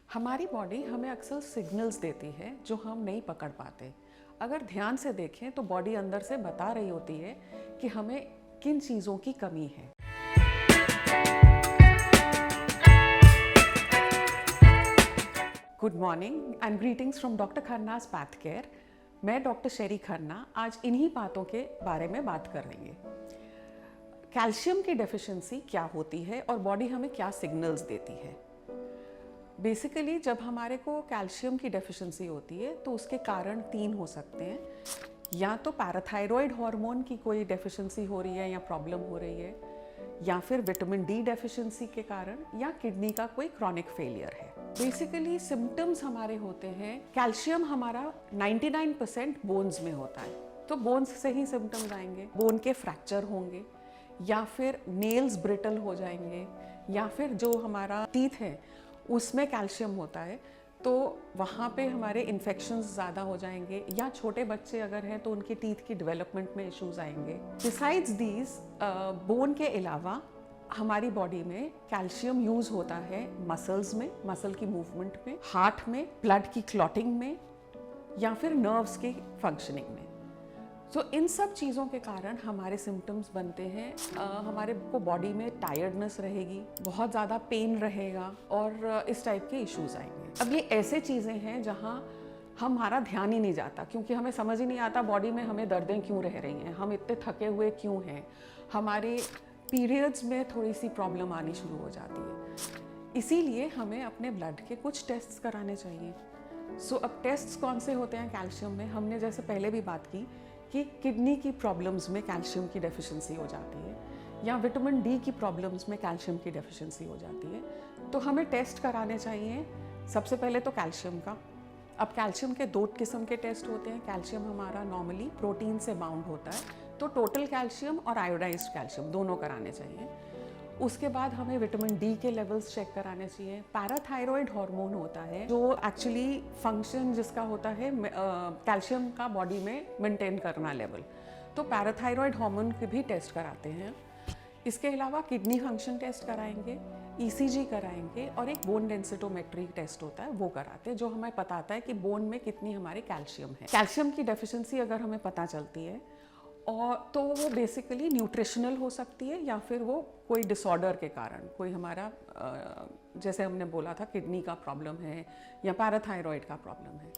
हमारी बॉडी हमें अक्सर सिग्नल्स देती है जो हम नहीं पकड़ पाते। अगर ध्यान से देखें तो बॉडी अंदर से बता रही होती है कि हमें किन चीज़ों की कमी है। Good morning and greetings from doctor Khanna's path care. मैं डॉक्टर शेरी खन्ना आज इन्हीं बातों के बारे में बात कर रही है। कैल्शियम की डेफिशिएंसी क्या होती है और बॉडी हमें क्या सिग्नल्स देती है। बेसिकली जब हमारे को कैल्शियम की डेफिशिएंसी होती है तो उसके कारण 3 हो सकते हैं। या तो पैराथायरॉयड हार्मोन की कोई डेफिशिएंसी हो रही है या प्रॉब्लम हो रही है, या फिर विटामिन डी डेफिशिएंसी के कारण, या किडनी का कोई क्रॉनिक फेलियर है। बेसिकली सिम्टम्स हमारे होते हैं, कैल्शियम हमारा 99% बोन्स में होता है, तो बोन्स से ही सिम्टम्स आएंगे। बोन के फ्रैक्चर होंगे, या फिर नेल्स ब्रिटल हो जाएंगे, या फिर जो हमारा टीथ है उसमें कैल्शियम होता है तो वहाँ पे हमारे इन्फेक्शंस ज़्यादा हो जाएंगे, या छोटे बच्चे अगर हैं तो उनकी टीथ की डेवलपमेंट में इश्यूज आएंगे। बिसाइड्स दीज बोन के अलावा हमारी बॉडी में कैल्शियम यूज़ होता है मसल्स में, मसल की मूवमेंट में, हार्ट में, ब्लड की क्लॉटिंग में, या फिर नर्व्स की फंक्शनिंग में। तो इन सब चीज़ों के कारण हमारे सिम्टम्स बनते हैं। हमारे को बॉडी में टायर्डनेस रहेगी, बहुत ज़्यादा पेन रहेगा और इस टाइप के इश्यूज आएंगे। अब ये ऐसे चीज़ें हैं जहाँ हमारा ध्यान ही नहीं जाता, क्योंकि हमें समझ ही नहीं आता बॉडी में हमें दर्दें क्यों रह रही हैं, हम इतने थके हुए क्यों हैं, हमारे पीरियड्स में थोड़ी सी प्रॉब्लम आनी शुरू हो जाती है। इसीलिए हमें अपने ब्लड के कुछ टेस्ट्स कराने चाहिए। अब टेस्ट्स कौन से होते हैं कैल्शियम में? हमने जैसे पहले भी बात की कि किडनी की प्रॉब्लम्स में कैल्शियम की डेफिशिएंसी हो जाती है, या विटामिन डी की प्रॉब्लम्स में कैल्शियम की डेफिशिएंसी हो जाती है, तो हमें टेस्ट कराने चाहिए। सबसे पहले तो कैल्शियम का। अब कैल्शियम के 2 किस्म के टेस्ट होते हैं। कैल्शियम हमारा नॉर्मली प्रोटीन से बाउंड होता है, तो टोटल कैल्शियम और आयोडाइज्ड कैल्शियम दोनों कराने चाहिए। उसके बाद हमें विटामिन डी के लेवल्स चेक कराने चाहिए। पैराथायरॉयड हार्मोन होता है जो एक्चुअली फंक्शन जिसका होता है कैल्शियम का बॉडी में मेंटेन करना लेवल, तो पैराथायरॉयड हार्मोन के भी टेस्ट कराते हैं। इसके अलावा किडनी फंक्शन टेस्ट कराएंगे, ईसीजी कराएंगे, और एक बोन डेंसिटोमेट्री टेस्ट होता है वो कराते हैं, जो हमें बताता है कि बोन में कितनी हमारे कैल्शियम है। कैल्शियम की डेफिशिएंसी अगर हमें पता चलती है और तो वो बेसिकली न्यूट्रिशनल हो सकती है, या फिर वो कोई डिसऑर्डर के कारण, कोई हमारा जैसे हमने बोला था किडनी का प्रॉब्लम है या पैराथायरॉयड का प्रॉब्लम है।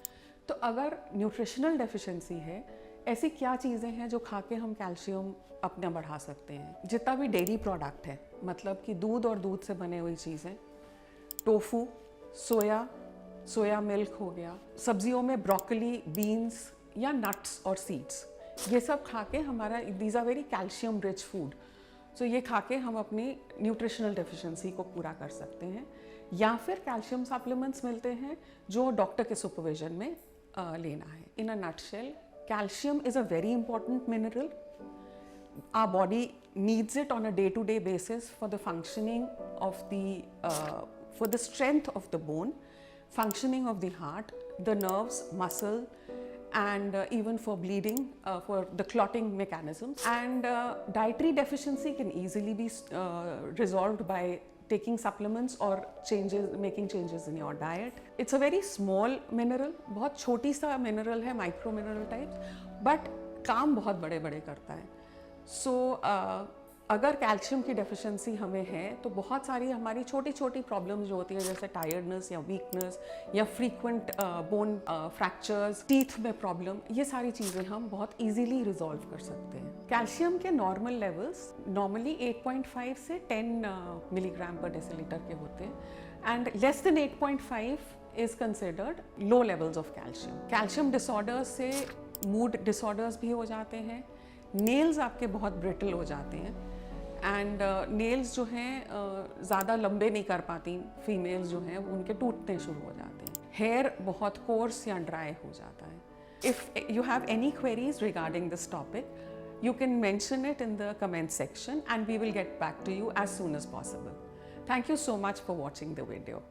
तो अगर न्यूट्रिशनल डेफिशिएंसी है, ऐसी क्या चीज़ें हैं जो खा के हम कैल्शियम अपना बढ़ा सकते हैं? जितना भी डेयरी प्रोडक्ट है, मतलब कि दूध और दूध से बने हुई चीज़ें, टोफू, सोया मिल्क हो गया, सब्जियों में ब्रोकली, बीन्स या नट्स और सीड्स, ये सब खा के हमारा, these are very calcium rich food, तो ये खा के हम अपनी न्यूट्रिशनल डेफिशिएंसी को पूरा कर सकते हैं। या फिर कैल्शियम सप्लीमेंट्स मिलते हैं जो डॉक्टर के सुपरविजन में लेना है। In a nutshell, calcium is a very important mineral. Our body needs it on a day-to-day basis for the functioning of for the strength of the bone, functioning of the heart, the nerves, muscle, and even for bleeding, for the clotting mechanism. And dietary deficiency can easily be resolved by taking supplements or making changes in your diet. It's a very small mineral, बहुत छोटी सा mineral है, micro mineral types, but काम बहुत बड़े बड़े करता है। अगर कैल्शियम की डेफिशिएंसी हमें है तो बहुत सारी हमारी छोटी छोटी प्रॉब्लम्स जो होती है, जैसे टायर्डनेस या वीकनेस या फ्रीक्वेंट बोन फ्रैक्चर्स, टीथ में प्रॉब्लम, ये सारी चीज़ें हम बहुत इजीली रिजॉल्व कर सकते हैं। कैल्शियम के नॉर्मल लेवल्स नॉर्मली 8.5 से 10 मिलीग्राम पर डेसीलीटर के होते हैं, and less than 8.5 is considered low levels of calcium. Calcium disorders से मूड डिसऑर्डर्स भी हो जाते हैं, नेल्स आपके बहुत ब्रिटल हो जाते हैं, एंड नेल्स जो हैं ज़्यादा लंबे नहीं कर पाती फीमेल्स जो हैं, उनके टूटने शुरू हो जाते हैं, हेयर बहुत कोर्स या ड्राई हो जाता है। If you have any queries regarding this topic, you can mention it in the comment section and we will get back to you as soon as possible. Thank you so much for watching the video.